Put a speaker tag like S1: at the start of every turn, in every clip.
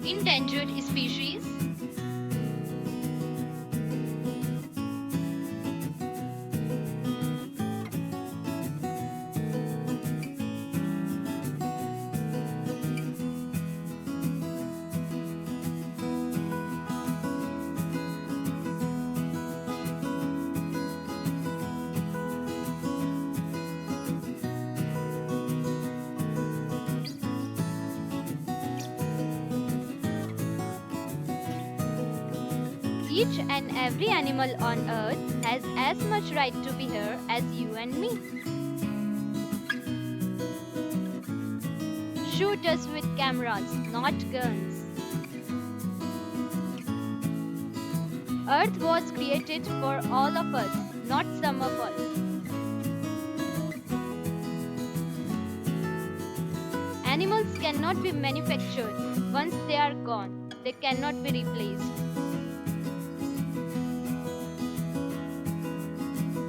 S1: Endangered species. Each and every animal on earth has as much right to be here as you and me. Shoot us with cameras, not guns. Earth was created for all of us, not some of us. Animals cannot be manufactured. Once they are gone, they cannot be replaced.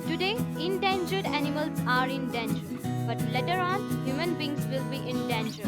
S1: Today, endangered animals are in danger, but later on, human beings will be in danger.